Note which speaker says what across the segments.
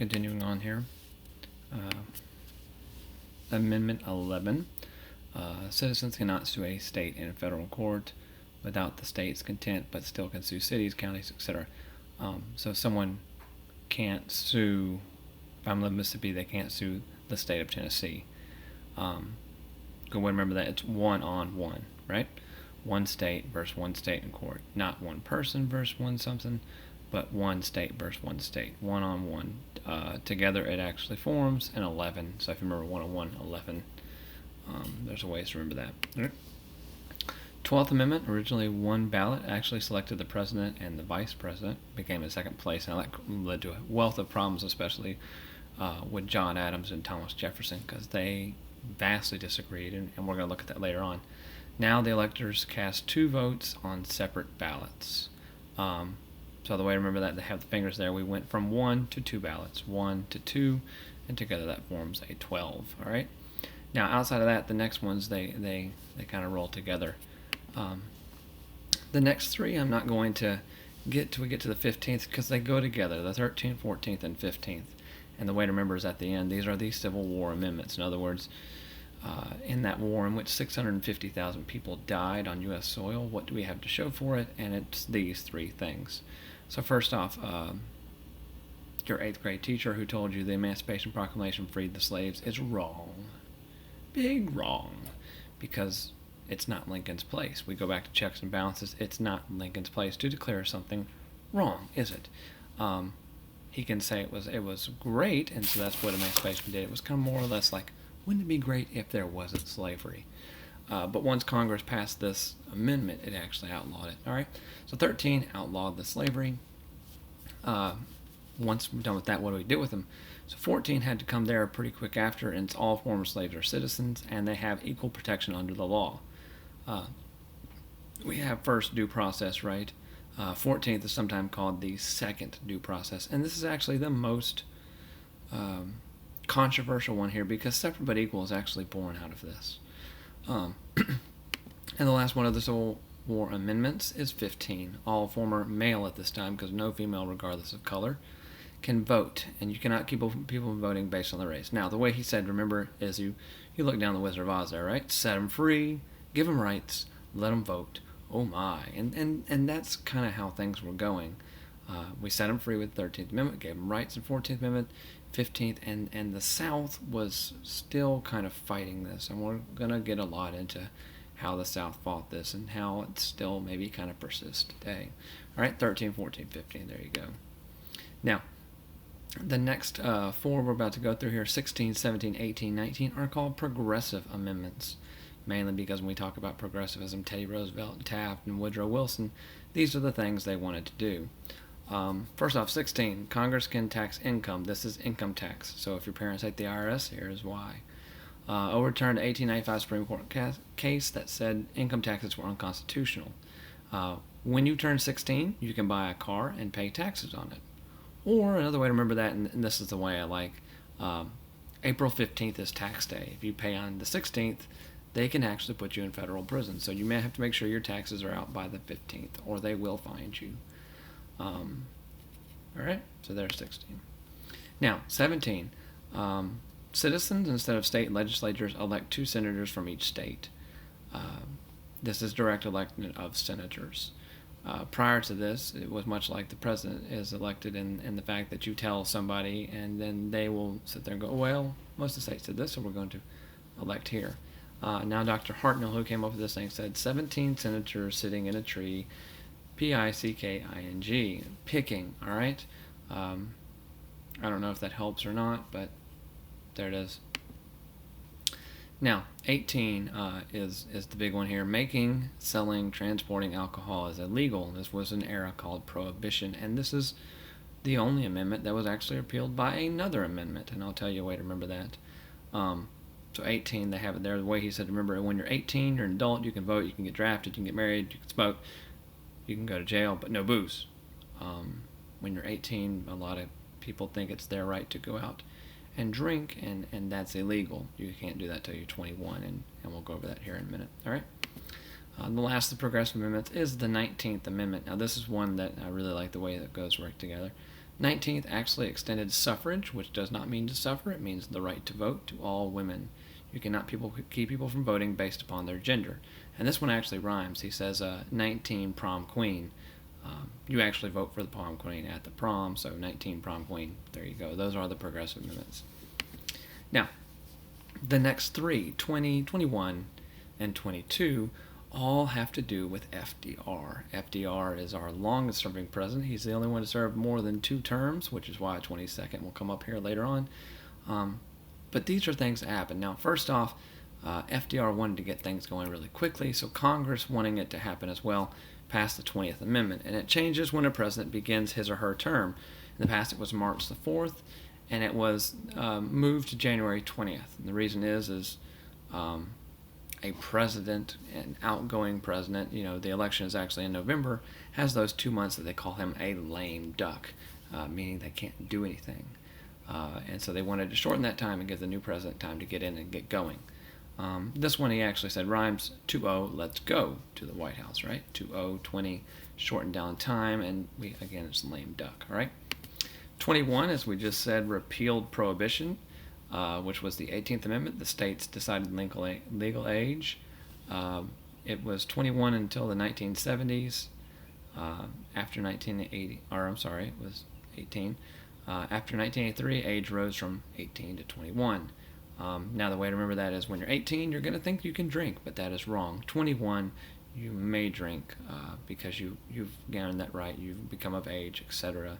Speaker 1: continuing on here. Amendment 11. Citizens cannot sue a state in a federal court without the state's consent, but still can sue cities, counties, etc. So someone can't sue, if I'm living in Mississippi, they can't sue the state of Tennessee. Go ahead and remember that it's one on one, right? One state versus one state in court. Not one person versus one something, but one state versus one state. One on one. Together it actually forms an 11. So if you remember 101, 11. There's a ways to remember that. All right. 12th Amendment, originally one ballot, actually selected the president and the vice president, became in second place. Now that led to a wealth of problems, especially with John Adams and Thomas Jefferson, because they vastly disagreed, and we're going to look at that later on. Now the electors cast 2 votes on separate ballots. So the way to remember that, they have the fingers there, we went from 1 to 2 ballots, 1 to 2, and together that forms a 12, all right? Now outside of that, the next ones, they kind of roll together. The next 3 I'm not going to get till we get to the 15th, because they go together, the 13th, 14th, and 15th. And the way to remember is at the end, these are the Civil War amendments. In other words, in that war in which 650,000 people died on U.S. soil, what do we have to show for it? And it's these 3 things. So first off, your 8th grade teacher who told you the Emancipation Proclamation freed the slaves is wrong. Big wrong. Because it's not Lincoln's place. We go back to checks and balances. It's not Lincoln's place to declare something wrong, is it? He can say it was great, and so that's what emancipation did. It was kind of more or less like, wouldn't it be great if there wasn't slavery? But once Congress passed this amendment, it actually outlawed it. All right. So 13 outlawed the slavery. Once we're done with that, what do we do with them? So 14 had to come there pretty quick after, and it's all former slaves are citizens, and they have equal protection under the law. We have first due process, right? 14th is sometimes called the second due process, and this is actually the most controversial one here, because separate but equal is actually born out of this. And the last one of the Civil War amendments is 15. All former male at this time, because no female, regardless of color, can vote, and you cannot keep people from voting based on their race. Now, the way he said, remember, is you look down the Wizard of Oz there, right? Set them free, give them rights, let them vote. Oh my. And that's kind of how things were going. We set them free with the 13th Amendment, gave them rights in 14th Amendment, 15th, and the South was still kind of fighting this. And we're going to get a lot into how the South fought this and how it still maybe kind of persists today. All right, 13, 14, 15, there you go. Now, the next 4 we're about to go through here, 16, 17, 18, 19, are called progressive amendments. Mainly because when we talk about progressivism, Teddy Roosevelt and Taft and Woodrow Wilson, these are the things they wanted to do. First off, 16, Congress can tax income. This is income tax. So if your parents hate the IRS, here's why. Overturned the 1895 Supreme Court case that said income taxes were unconstitutional. When you turn 16, you can buy a car and pay taxes on it. Or another way to remember that, and this is the way I like, April 15th is tax day. If you pay on the 16th, they can actually put you in federal prison. So you may have to make sure your taxes are out by the 15th, or they will find you. All right, so there's 16. Now, 17. Citizens, instead of state legislatures, elect 2 senators from each state. This is direct election of senators. Prior to this, it was much like the president is elected in the fact that you tell somebody, and then they will sit there and go, well, most of the states did this, so we're going to elect here. Now Dr. Hartnell, who came up with this thing, said 17 senators sitting in a tree, P-I-C-K-I-N-G, picking, all right? I don't know if that helps or not, but there it is. Now, 18 is the big one here. Making, selling, transporting alcohol is illegal. This was an era called Prohibition, and this is the only amendment that was actually repealed by another amendment, and I'll tell you a way to remember that. So 18, they have it there. The way he said, remember, when you're 18, you're an adult, you can vote, you can get drafted, you can get married, you can smoke, you can go to jail, but no booze. When you're 18, a lot of people think it's their right to go out and drink, and that's illegal. You can't do that till you're 21, and we'll go over that here in a minute. All right. The last of the progressive amendments is the 19th Amendment. Now, this is one that I really like the way that goes right together. 19th actually extended suffrage, which does not mean to suffer. It means the right to vote to all women. You cannot keep people from voting based upon their gender. And this one actually rhymes. He says 19 prom queen. You actually vote for the prom queen at the prom, so 19 prom queen. There you go. Those are the progressive amendments. Now, the next three, 20, 21, and 22, all have to do with FDR. FDR is our longest serving president. He's the only one to serve more than 2 terms, which is why 22nd will come up here later on. But these are things that happen. Now, first off, FDR wanted to get things going really quickly, so Congress, wanting it to happen as well, passed the 20th Amendment. And it changes when a president begins his or her term. In the past, it was March the 4th, and it was moved to January 20th. And the reason is a president, an outgoing president, the election is actually in November, has those 2 months that they call him a lame duck, meaning they can't do anything. And so they wanted to shorten that time and give the new president time to get in and get going. This one he actually said rhymes 2-0, let's go to the White House, right? 2-0, 20, shortened down time, and again, it's lame duck, all right? 21, as we just said, repealed prohibition, which was the 18th Amendment. The states decided legal age. It was 21 until the 1970s. After 1980, it was 18. After 1983, age rose from 18 to 21. Now, the way to remember that is when you're 18, you're going to think you can drink, but that is wrong. 21, you may drink because you've gained that right, you've become of age, etc.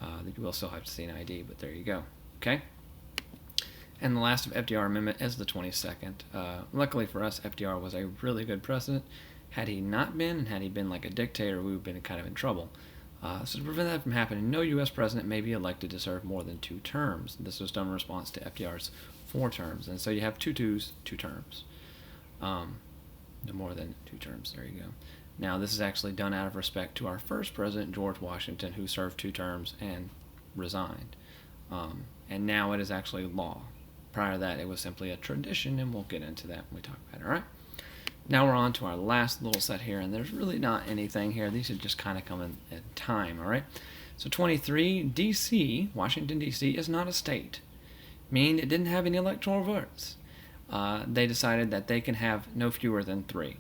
Speaker 1: You will still have to see an ID, but there you go. Okay? And the last of FDR amendment is the 22nd. Luckily for us, FDR was a really good president. Had he not been, and had he been like a dictator, we would have been kind of in trouble. So to prevent that from happening, no U.S. president may be elected to serve more than 2 terms. This was done in response to FDR's 4 terms. And so you have 2 terms. No more than 2 terms. There you go. Now, this is actually done out of respect to our first president, George Washington, who served 2 terms and resigned. And now it is actually law. Prior to that, it was simply a tradition, and we'll get into that when we talk about it, all right? Now we're on to our last little set here, and there's really not anything here. These are just kind of coming at time, all right? So 23, D.C., Washington, D.C., is not a state, meaning it didn't have any electoral votes. They decided that they can have no fewer than 3,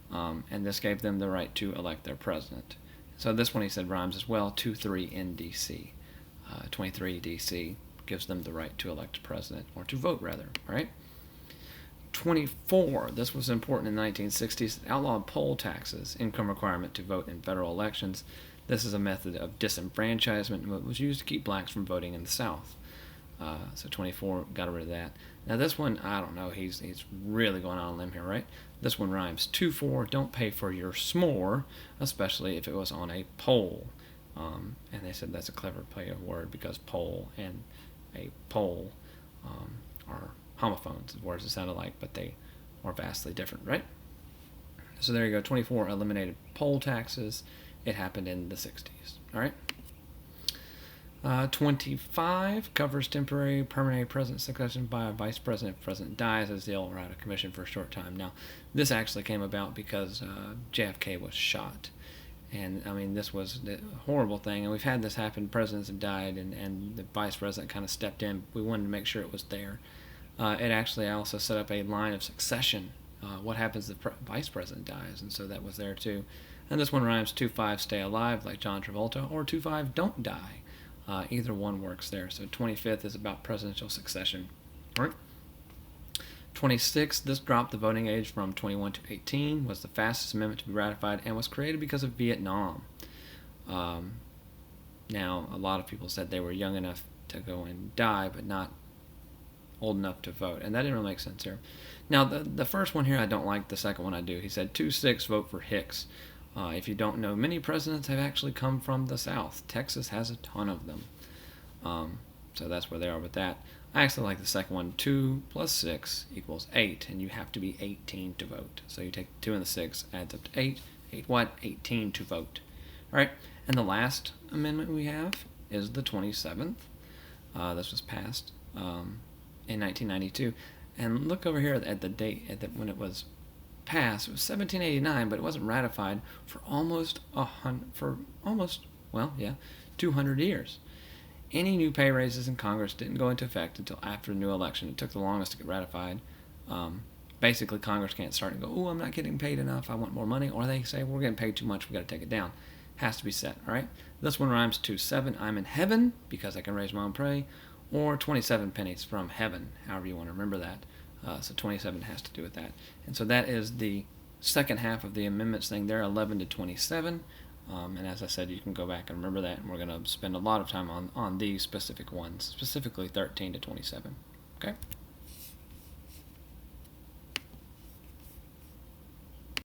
Speaker 1: and this gave them the right to elect their president. So this one he said rhymes as well, 2-3 in D.C. 23, D.C. gives them the right to elect a president, or to vote, rather, all right? 24, this was important in the 1960s, outlawed poll taxes, income requirement to vote in federal elections. This is a method of disenfranchisement that was used to keep blacks from voting in the South. So 24 got rid of that. Now this one, I don't know, he's really going on a limb here, right? This one rhymes 2-4, don't pay for your s'more, especially if it was on a poll. And they said that's a clever play of word because poll and a poll are homophones, words that sound alike, but they are vastly different, right? So there you go. 24 eliminated poll taxes. It happened in the 60s, all right? 25 covers temporary, permanent president succession by a vice president if the president dies, as they'll out of commission for a short time. Now, this actually came about because JFK was shot. And, I mean, this was a horrible thing. And we've had this happen. Presidents have died, and the vice president kind of stepped in. We wanted to make sure it was there. It actually also set up a line of succession. What happens if the vice president dies? And so that was there, too. And this one rhymes 2-5, stay alive, like John Travolta, or 2-5, don't die. Either one works there. So 25th is about presidential succession. All right. 26, this dropped the voting age from 21 to 18, was the fastest amendment to be ratified, and was created because of Vietnam. Now, a lot of people said they were young enough to go and die, but not old enough to vote, and that didn't really make sense here. Now, the first one here I don't like, the second one I do. He said 2-6, vote for Hicks. If you don't know, many presidents have actually come from the South. Texas has a ton of them. So that's where they are with that. I actually like the second one. 2 + 6 = 8, and you have to be 18 to vote. So you take 2 and the 6, adds up to 8. 8 what? 18 to vote. All right, and the last amendment we have is the 27th. This was passed in 1992. And look over here at the date when it was passed. It was 1789, but it wasn't ratified for almost Well, yeah, 200 years. Any new pay raises in Congress didn't go into effect until after the new election. It took the longest to get ratified. Basically, Congress can't start and go, oh, I'm not getting paid enough, I want more money. Or they say, we're getting paid too much, we got to take it down. Has to be set, all right? This one rhymes to 7, I'm in heaven, because I can raise my own pay, or 27 pennies from heaven, however you want to remember that. So 27 has to do with that. And so that is the second half of the amendments thing there, 11 to 27. And as I said, you can go back and remember that, and we're going to spend a lot of time on these specific ones, specifically 13 to 27. Okay?